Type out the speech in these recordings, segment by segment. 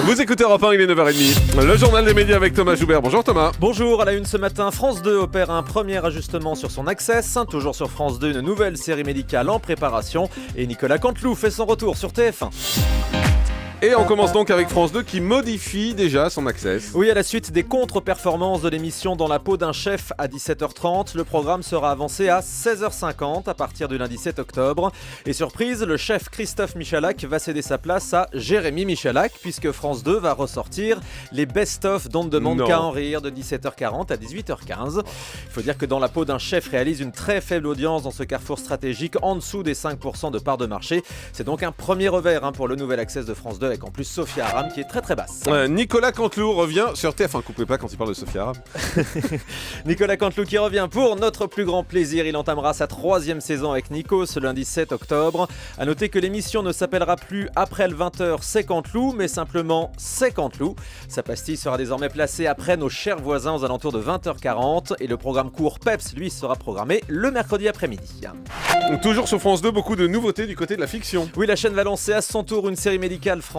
Vous écoutez Europe 1, il est 9h30. Le journal des médias avec Thomas Joubert. Bonjour Thomas. Bonjour, à la une ce matin, France 2 opère un premier ajustement sur son Access. Toujours sur France 2, une nouvelle série médicale en préparation. Et Nicolas Canteloup fait son retour sur TF1. Et on commence donc avec France 2 qui modifie déjà son Access. Oui, à la suite des contre-performances de l'émission Dans la peau d'un chef à 17h30, le programme sera avancé à 16h50 à partir du lundi 7 octobre. Et surprise, le chef Christophe Michalak va céder sa place à Jérémy Michalak puisque France 2 va ressortir les best-of dont ne demande qu'à en rire de 17h40 à 18h15. Il faut dire que Dans la peau d'un chef réalise une très faible audience dans ce carrefour stratégique en dessous des 5% de part de marché. C'est donc un premier revers pour le nouvel Access de France 2 avec en plus Sophia Aram qui est très très basse. Nicolas Canteloup revient sur TF1. Coupez pas quand il parle de Sophia Aram. Nicolas Canteloup qui revient pour notre plus grand plaisir. Il entamera sa 3e saison avec Nico ce lundi 7 octobre. A noter que l'émission ne s'appellera plus Après le 20h c'est Canteloup, mais simplement C'est Canteloup. Sa pastille sera désormais placée après nos chers voisins aux alentours de 20h40 et le programme court Peps lui sera programmé le mercredi après-midi. Toujours sur France 2, beaucoup de nouveautés du côté de la fiction. Oui, la chaîne va lancer à son tour une série médicale française.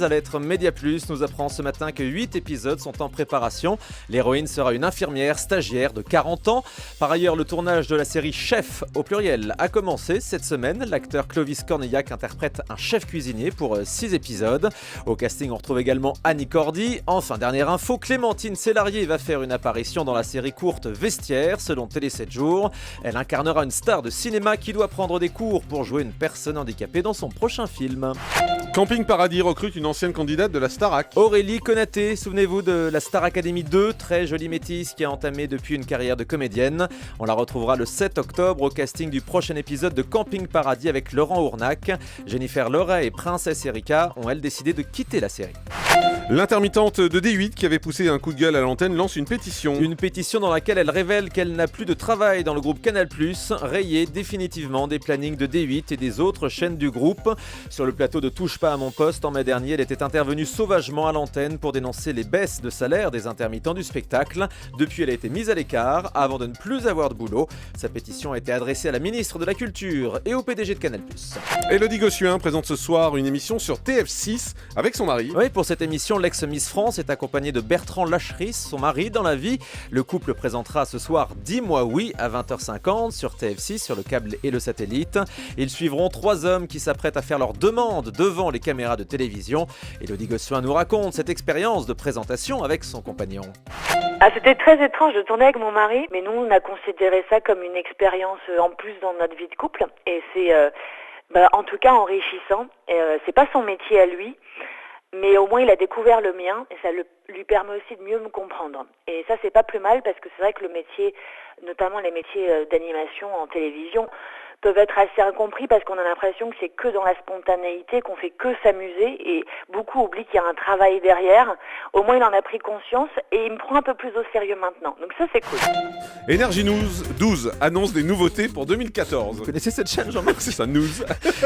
À l'être Média Plus nous apprend ce matin que 8 épisodes sont en préparation. L'héroïne sera une infirmière stagiaire de 40 ans. Par ailleurs, le tournage de la série Chef au pluriel a commencé cette semaine. L'acteur Clovis Cornillac interprète un chef cuisinier pour 6 épisodes. Au casting, on retrouve également Annie Cordy. Enfin, dernière info, Clémentine Célarier va faire une apparition dans la série courte Vestiaire, selon Télé 7 jours. Elle incarnera une star de cinéma qui doit prendre des cours pour jouer une personne handicapée dans son prochain film. Camping Paradis recrute une ancienne candidate de la Starac. Aurélie Konaté, souvenez-vous de la Star Academy 2, très jolie métisse qui a entamé depuis une carrière de comédienne. On la retrouvera le 7 octobre au casting du prochain épisode de Camping Paradis avec Laurent Ournac. Jennifer Loret et Princesse Erika ont elles décidé de quitter la série. L'intermittente de D8 qui avait poussé un coup de gueule à l'antenne lance une pétition. Une pétition dans laquelle elle révèle qu'elle n'a plus de travail dans le groupe Canal+, rayée définitivement des plannings de D8 et des autres chaînes du groupe. Sur le plateau de Touche pas à mon poste, en mai dernier, elle était intervenue sauvagement à l'antenne pour dénoncer les baisses de salaire des intermittents du spectacle. Depuis, elle a été mise à l'écart avant de ne plus avoir de boulot. Sa pétition a été adressée à la ministre de la Culture et au PDG de Canal+. Élodie Gossuin présente ce soir une émission sur TF6 avec son mari. Oui, pour cette émission, l'ex-Miss France est accompagnée de Bertrand Lacheris, son mari dans la vie. Le couple présentera ce soir Dis-moi oui à 20h50 sur TF6, sur le câble et le satellite. Ils suivront 3 hommes qui s'apprêtent à faire leur demande devant les caméras de télévision. Élodie Gossuin nous raconte cette expérience de présentation avec son compagnon. C'était très étrange de tourner avec mon mari, mais nous on a considéré ça comme une expérience en plus dans notre vie de couple. Et c'est en tout cas enrichissant. C'est pas son métier à lui. Mais au moins il a découvert le mien et ça lui permet aussi de mieux me comprendre. Et ça c'est pas plus mal parce que c'est vrai que le métier, notamment les métiers d'animation en télévision, peuvent être assez incompris parce qu'on a l'impression que c'est que dans la spontanéité, qu'on fait que s'amuser et beaucoup oublient qu'il y a un travail derrière. Au moins il en a pris conscience et il me prend un peu plus au sérieux maintenant. Donc ça c'est cool. Énergie News 12 annonce des nouveautés pour 2014. Vous connaissez cette chaîne, Jean-Marc? C'est ça, News.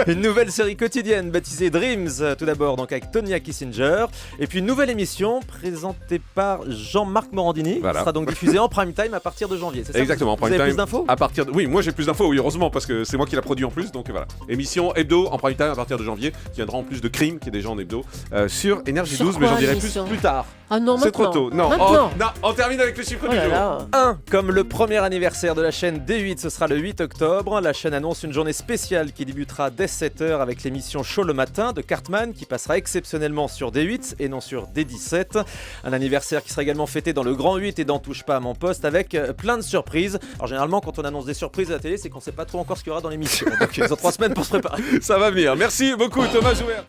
Une nouvelle série quotidienne baptisée Dreams, tout d'abord donc avec Tonya Kissinger. Et puis une nouvelle émission présentée par Jean-Marc Morandini, qui sera donc diffusée en prime time à partir de janvier. C'est ça? Exactement, en prime time. Vous avez time. plus d'infos? Oui, moi j'ai plus d'infos, oui, heureusement, parce que c'est moi qui l'a produit en plus, donc voilà. Émission hebdo en prime time à partir de janvier, qui viendra en plus de Crime, qui est déjà en hebdo, sur Énergie 12, mais j'en dirai plus tard. Ah non, c'est trop maintenant. tôt. Non, Maintenant. on termine avec le chiffre du jour. Là. 1. Comme le premier anniversaire de la chaîne D8, ce sera le 8 octobre. La chaîne annonce une journée spéciale qui débutera dès 7h avec l'émission Chaud le matin de Cartman qui passera exceptionnellement sur D8 et non sur D17. Un anniversaire qui sera également fêté dans le Grand 8 et dans Touche pas à mon poste avec plein de surprises. Alors généralement quand on annonce des surprises à la télé, c'est qu'on sait pas trop encore ce qu'il y aura dans l'émission. Donc ils ont 3 semaines pour se préparer. Ça va venir. Merci beaucoup Thomas Joubert.